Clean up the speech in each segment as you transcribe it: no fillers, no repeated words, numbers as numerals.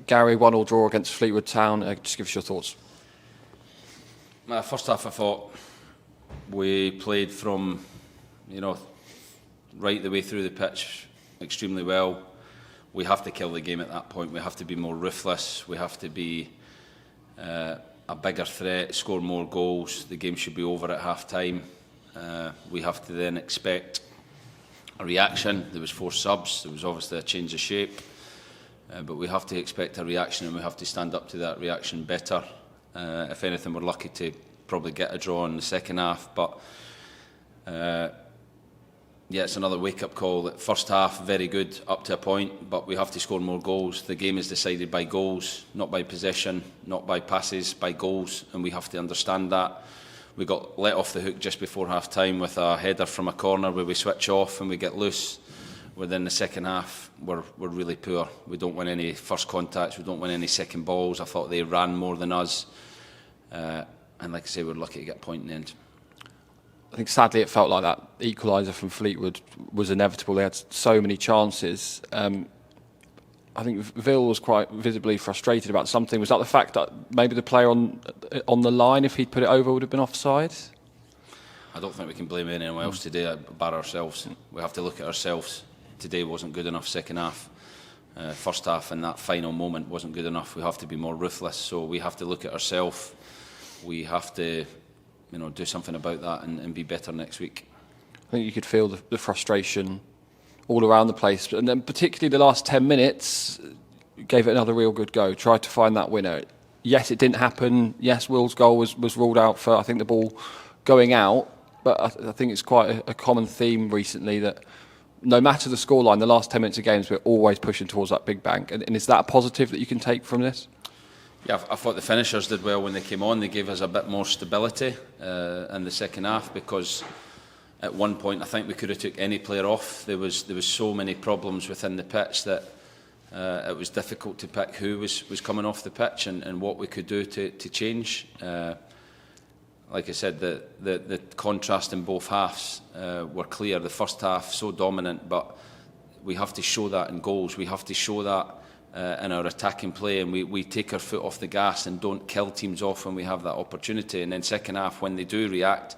Gary, 1-1 draw against Fleetwood Town. Just give us your thoughts. First half, I thought we played from, right the way through the pitch extremely well. We have to kill the game at that point. We have to be more ruthless. We have to be a bigger threat, score more goals. The game should be over at half-time. We have to then expect a reaction. There was 4 subs. There was obviously a change of shape. But we have to expect a reaction, and we have to stand up to that reaction better. If anything, we're lucky to probably get a draw in the second half. But it's another wake-up call. That first half, very good up to a point, but we have to score more goals. The game is decided by goals, not by possession, not by passes, by goals, and we have to understand that. We got let off the hook just before half-time with a header from a corner where we switch off and we get loose. Within the second half, we're really poor. We don't win any first contacts, we don't win any second balls. I thought they ran more than us. And like I say, we're lucky to get a point in the end. I think sadly it felt like that equaliser from Fleetwood was inevitable. They had so many chances. I think Ville was quite visibly frustrated about something. Was that the fact that maybe the player on the line, if he'd put it over, would have been offside? I don't think we can blame anyone else today, bar ourselves. We have to look at ourselves. Today wasn't good enough second half. First half and that final moment wasn't good enough. We have to be more ruthless. So we have to look at ourselves. We have to, do something about that and be better next week. I think you could feel the frustration all around the place, and then particularly the last 10 minutes gave it another real good go. Tried to find that winner. Yes, it didn't happen. Yes, Will's goal was ruled out for, I think, the ball going out. But I think it's quite a common theme recently that no matter the scoreline, the last 10 minutes of games, we're always pushing towards that big bang. And is that a positive that you can take from this? Yeah, I thought the finishers did well when they came on. They gave us a bit more stability in the second half, because at one point I think we could have took any player off. There was so many problems within the pitch that it was difficult to pick who was coming off the pitch and what we could do to change. Like I said, the contrast in both halves were clear. The first half so dominant, but we have to show that in goals. We have to show that in our attacking play, and we take our foot off the gas and don't kill teams off when we have that opportunity. And then second half, when they do react,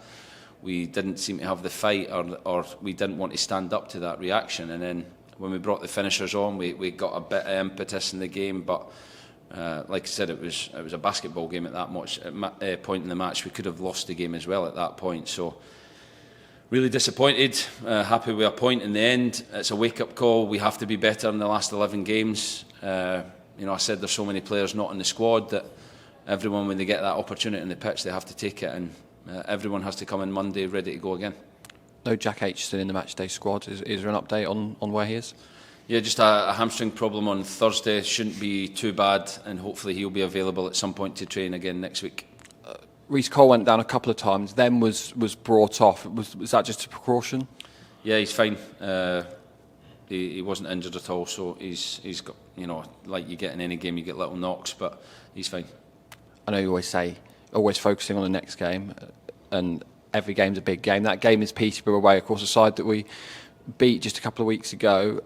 we didn't seem to have the fight, or we didn't want to stand up to that reaction. And then when we brought the finishers on, we got a bit of impetus in the game, but like I said, it was a basketball game at that point in the match. We could have lost the game as well at that point. So really disappointed, happy with a point in the end. It's a wake-up call. We have to be better in the last 11 games. I said there's so many players not in the squad that everyone, when they get that opportunity in the pitch, they have to take it, and everyone has to come in Monday ready to go again. No Jack Aitchison in the matchday squad. Is there an update on where he is? Yeah, just a hamstring problem on Thursday. Shouldn't be too bad, and hopefully he'll be available at some point to train again next week. Reece Cole went down a couple of times, then was brought off. Was that just a precaution? Yeah, he's fine. He wasn't injured at all, so he's got, like you get in any game, you get little knocks, but he's fine. I know you always focusing on the next game, and every game's a big game. That game is Peterborough away, of course, a side that we beat just a couple of weeks ago.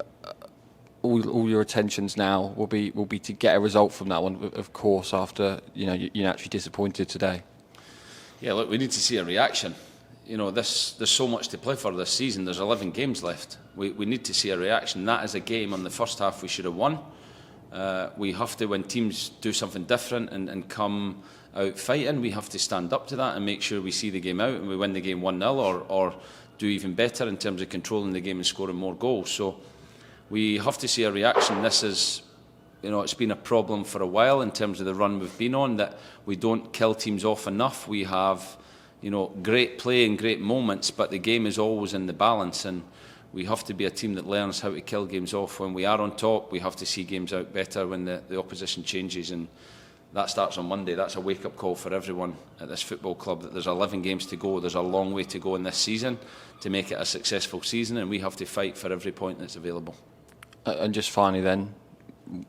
All your attentions now will be to get a result from that one, of course, after you're naturally disappointed today. Yeah, look, we need to see a reaction. There's so much to play for this season. There's 11 games left. We need to see a reaction. That is a game on the first half we should have won. We have to, when teams do something different and come out fighting, we have to stand up to that and make sure we see the game out and we win the game 1-0 or do even better in terms of controlling the game and scoring more goals. So we have to see a reaction. This is, it's been a problem for a while in terms of the run we've been on, that we don't kill teams off enough. We have, great play and great moments, but the game is always in the balance, and we have to be a team that learns how to kill games off when we are on top. We have to see games out better when the opposition changes, and that starts on Monday. That's a wake-up call for everyone at this football club, that there's 11 games to go. There's a long way to go in this season to make it a successful season, and we have to fight for every point that's available. And just finally then,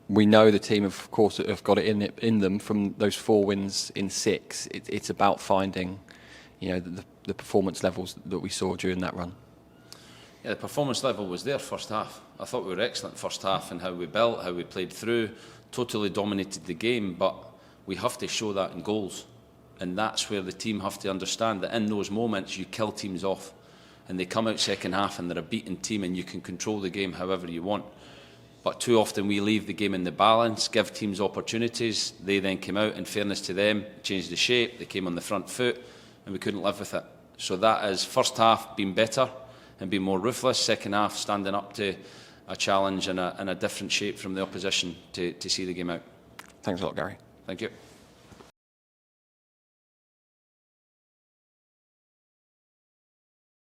we know the team, of course, have got it in them from those 4 wins in 6. It's about finding, the performance levels that we saw during that run. Yeah, the performance level was there first half. I thought we were excellent first half in how we built, how we played through, totally dominated the game, but we have to show that in goals. And that's where the team have to understand that in those moments you kill teams off. And they come out second half and they're a beaten team and you can control the game however you want. But too often we leave the game in the balance, give teams opportunities. They then came out, in fairness to them, changed the shape, they came on the front foot, and we couldn't live with it. So that is, first half, been better and been more ruthless. Second half, standing up to a challenge and a different shape from the opposition to see the game out. Thanks a lot, Gary. Thank you.